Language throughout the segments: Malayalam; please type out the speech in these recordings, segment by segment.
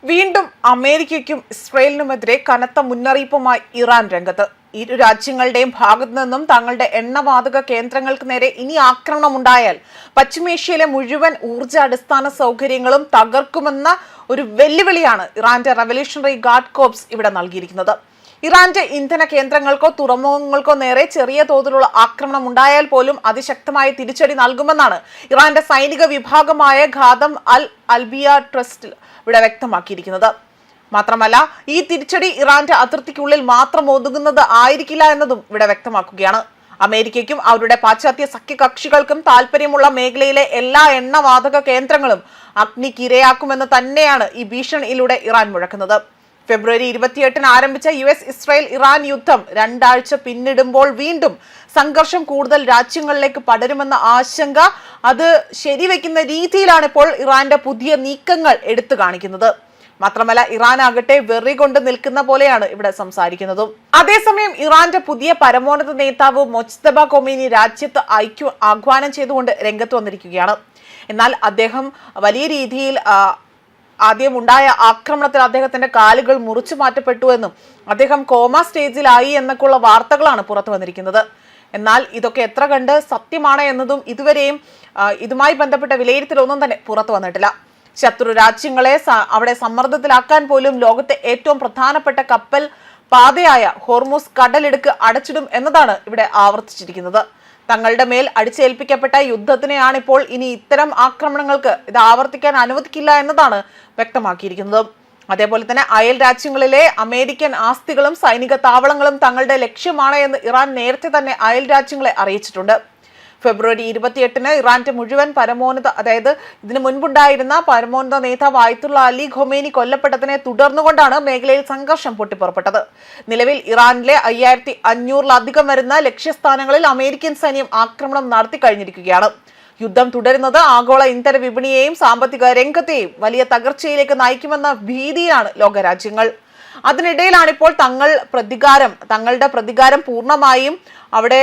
വീണ്ടും അമേരിക്കയ്ക്കും ഇസ്രയേലിനുമെതിരെ കനത്ത മുന്നറിയിപ്പുമായി ഇറാൻ രംഗത്ത്. ഇരു രാജ്യങ്ങളുടെയും ഭാഗത്തു നിന്നും തങ്ങളുടെ എണ്ണവാതക കേന്ദ്രങ്ങൾക്ക് നേരെ ഇനി ആക്രമണം ഉണ്ടായാൽ പശ്ചിമേഷ്യയിലെ മുഴുവൻ ഊർജ അടിസ്ഥാന സൗകര്യങ്ങളും തകർക്കുമെന്ന ഒരു വെല്ലുവിളിയാണ് ഇറാന്റെ റവല്യൂഷണറി ഗാർഡ് കോർപ്സ് ഇവിടെ നൽകിയിരിക്കുന്നത്. ഇറാന്റെ ഇന്ധന കേന്ദ്രങ്ങൾക്കോ തുറമുഖങ്ങൾക്കോ നേരെ ചെറിയ തോതിലുള്ള ആക്രമണം ഉണ്ടായാൽ പോലും അതിശക്തമായ തിരിച്ചടി നൽകുമെന്നാണ് ഇറാന്റെ സൈനിക വിഭാഗമായ ഖാദം അൽ അൽബിയ ട്രസ്റ്റ് ഇവിടെ വ്യക്തമാക്കിയിരിക്കുന്നത്. മാത്രമല്ല, ഈ തിരിച്ചടി ഇറാന്റെ അതിർത്തിക്കുള്ളിൽ മാത്രം ഒതുങ്ങുന്നത് ആയിരിക്കില്ല എന്നതും ഇവിടെ വ്യക്തമാക്കുകയാണ്. അമേരിക്കയ്ക്കും അവരുടെ പാശ്ചാത്യ സഖ്യകക്ഷികൾക്കും താല്പര്യമുള്ള മേഖലയിലെ എല്ലാ എണ്ണവാതക കേന്ദ്രങ്ങളും അഗ്നിക്കിരയാക്കുമെന്ന് തന്നെയാണ് ഈ ഭീഷണിയിലൂടെ ഇറാൻ മുഴക്കുന്നത്. ഫെബ്രുവരി 28 ആരംഭിച്ച ഇസ്രായേൽ ഇറാൻ യുദ്ധം 2 ആഴ്ച പിന്നിടുമ്പോൾ വീണ്ടും സംഘർഷം കൂടുതൽ രാജ്യങ്ങളിലേക്ക് പടരുമെന്ന ആശങ്ക അത് ശരിവെക്കുന്ന രീതിയിലാണ് ഇപ്പോൾ ഇറാന്റെ പുതിയ നീക്കങ്ങൾ എടുത്തു കാണിക്കുന്നത്. മാത്രമല്ല, ഇറാൻ ആകട്ടെ വെറി കൊണ്ട് നിൽക്കുന്ന പോലെയാണ് ഇവിടെ സംസാരിക്കുന്നതും. അതേസമയം ഇറാന്റെ പുതിയ പരമോന്നത നേതാവ് മൊജ്തബ ഖൊമേനി രാജ്യത്ത് ആഹ്വാനം ചെയ്തുകൊണ്ട് രംഗത്ത് വന്നിരിക്കുകയാണ്. എന്നാൽ അദ്ദേഹം വലിയ രീതിയിൽ ആദ്യം ഉണ്ടായ ആക്രമണത്തിൽ അദ്ദേഹത്തിന്റെ കാലുകൾ മുറിച്ചു മാറ്റപ്പെട്ടു എന്നും അദ്ദേഹം കോമ സ്റ്റേജിലായി എന്നൊക്കെയുള്ള വാർത്തകളാണ് പുറത്തു വന്നിരിക്കുന്നത്. എന്നാൽ ഇതൊക്കെ എത്ര കണ്ട് സത്യമാണ് എന്നതും ഇതുവരെയും ഇതുമായി ബന്ധപ്പെട്ട വിലയിരുത്തലൊന്നും തന്നെ പുറത്തു വന്നിട്ടില്ല. ശത്രു രാജ്യങ്ങളെ അവിടെ സമ്മർദ്ദത്തിലാക്കാൻ പോലും ലോകത്തെ ഏറ്റവും പ്രധാനപ്പെട്ട കപ്പൽ പാതയായ ഹോർമൂസ് കടലിടുക്ക് അടച്ചിടും എന്നതാണ് ഇവിടെ ആവർത്തിച്ചിരിക്കുന്നത്. തങ്ങളുടെ മേൽ അടിച്ചേൽപ്പിക്കപ്പെട്ട യുദ്ധത്തിനെയാണ് ഇപ്പോൾ ഇനി ഇത്തരം ആക്രമണങ്ങൾക്ക് ഇത് ആവർത്തിക്കാൻ അനുവദിക്കില്ല എന്നതാണ് വ്യക്തമാക്കിയിരിക്കുന്നത്. അതേപോലെ തന്നെ അയൽ രാജ്യങ്ങളിലെ അമേരിക്കൻ ആസ്തികളും സൈനിക താവളങ്ങളും തങ്ങളുടെ ലക്ഷ്യമാണ് എന്ന് ഇറാൻ നേരത്തെ തന്നെ അയൽ രാജ്യങ്ങളെ അറിയിച്ചിട്ടുണ്ട്. ഫെബ്രുവരി 28 ഇറാന്റെ മുഴുവൻ അതായത് ഇതിനു മുൻപുണ്ടായിരുന്ന പരമോന്നത നേതാവ് ആയത്തുള്ള അലി ഖൊമേനി കൊല്ലപ്പെട്ടതിനെ തുടർന്നുകൊണ്ടാണ് മേഖലയിൽ സംഘർഷം പൊട്ടിപ്പുറപ്പെട്ടത്. നിലവിൽ ഇറാനിലെ 5500-ലധികം വരുന്ന ലക്ഷ്യസ്ഥാനങ്ങളിൽ അമേരിക്കൻ സൈന്യം ആക്രമണം നടത്തി കഴിഞ്ഞിരിക്കുകയാണ്. യുദ്ധം തുടരുന്നത് ആഗോള ഇന്ധന വിപണിയെയും സാമ്പത്തിക രംഗത്തെയും വലിയ തകർച്ചയിലേക്ക് നയിക്കുമെന്ന ഭീതിയിലാണ് ലോകരാജ്യങ്ങൾ. അതിനിടയിലാണിപ്പോൾ തങ്ങളുടെ പ്രതികാരം പൂർണ്ണമായും അവിടെ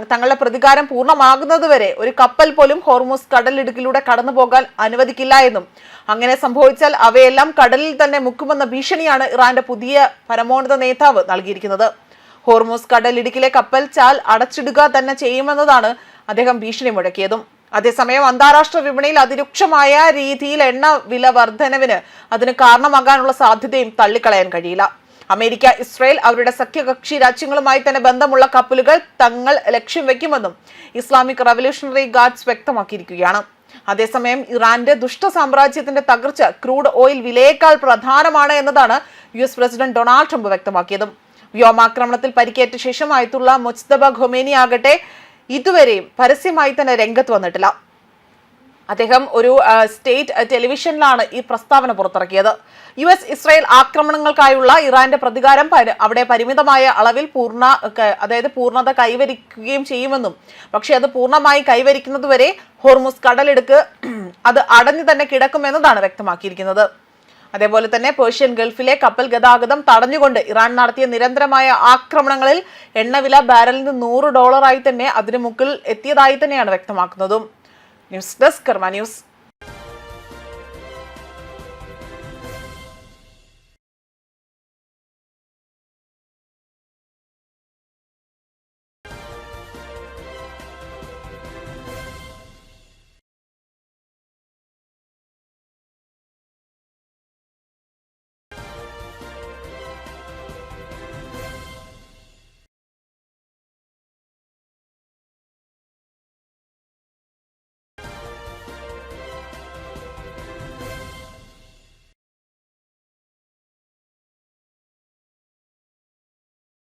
തങ്ങളുടെ പ്രതികാരം പൂർണ്ണമാകുന്നത് വരെ ഒരു കപ്പൽ പോലും ഹോർമൂസ് കടലിടുക്കിലൂടെ കടന്നു പോകാൻ അനുവദിക്കില്ല എന്നും അങ്ങനെ സംഭവിച്ചാൽ അവയെല്ലാം കടലിൽ തന്നെ മുക്കുമെന്ന ഭീഷണിയാണ് ഇറാന്റെ പുതിയ പരമോന്നത നേതാവ് നൽകിയിരിക്കുന്നത്. ഹോർമൂസ് കടലിടുക്കിലെ കപ്പൽ ചാൽ അടച്ചിടുക തന്നെ ചെയ്യുമെന്നതാണ് അദ്ദേഹം ഭീഷണി മുഴക്കിയതും. അതേസമയം അന്താരാഷ്ട്ര വിപണിയിൽ അതിരൂക്ഷമായ രീതിയിൽ എണ്ണ വില വർധനവിന് അതിന് കാരണമാകാനുള്ള സാധ്യതയും തള്ളിക്കളയാൻ കഴിയില്ല. അമേരിക്ക, ഇസ്രായേൽ അവരുടെ സഖ്യകക്ഷി രാജ്യങ്ങളുമായി തന്നെ ബന്ധമുള്ള കപ്പലുകൾ തങ്ങൾ ലക്ഷ്യം വെക്കുമെന്നും ഇസ്ലാമിക് റവല്യൂഷണറി ഗാർഡ്സ് വ്യക്തമാക്കിയിരിക്കുകയാണ്. അതേസമയം ഇറാന്റെ ദുഷ്ട സാമ്രാജ്യത്തിന്റെ തകർച്ച ക്രൂഡ് ഓയിൽ വിലയേക്കാൾ പ്രധാനമാണ് എന്നതാണ് US പ്രസിഡന്റ് ഡൊണാൾഡ് ട്രംപ് വ്യക്തമാക്കിയതും. വ്യോമാക്രമണത്തിൽ പരിക്കേറ്റ ശേഷം ആയത്തുള്ള മൊജ്തബ ഖൊമേനി ആകട്ടെ ഇതുവരെയും പരസ്യമായി തന്നെ രംഗത്ത് വന്നിട്ടില്ല. അദ്ദേഹം ഒരു സ്റ്റേറ്റ് ടെലിവിഷനിലാണ് ഈ പ്രസ്താവന പുറത്തിറക്കിയത്. ഇസ്രായേൽ ആക്രമണങ്ങൾക്കായുള്ള ഇറാന്റെ പ്രതികാരം അവിടെ പരിമിതമായ അളവിൽ പൂർണ്ണത കൈവരിക്കുകയും ചെയ്യുമെന്നും പക്ഷെ അത് പൂർണ്ണമായി കൈവരിക്കുന്നതുവരെ ഹോർമൂസ് കടലിടുക്ക് അത് അടഞ്ഞു തന്നെ കിടക്കുമെന്നതാണ് വ്യക്തമാക്കിയിരിക്കുന്നത്. അതേപോലെ തന്നെ പേർഷ്യൻ ഗൾഫിലെ കപ്പൽ ഗതാഗതം തടഞ്ഞുകൊണ്ട് ഇറാൻ നടത്തിയ നിരന്തരമായ ആക്രമണങ്ങളിൽ എണ്ണവില ബാരലിന് $100 തന്നെ അതിന് മുകളിൽ എത്തിയതായി തന്നെയാണ് വ്യക്തമാക്കുന്നതും. ന്യൂസ് ഡെസ്ക് കർമ്മ ന്യൂസ്.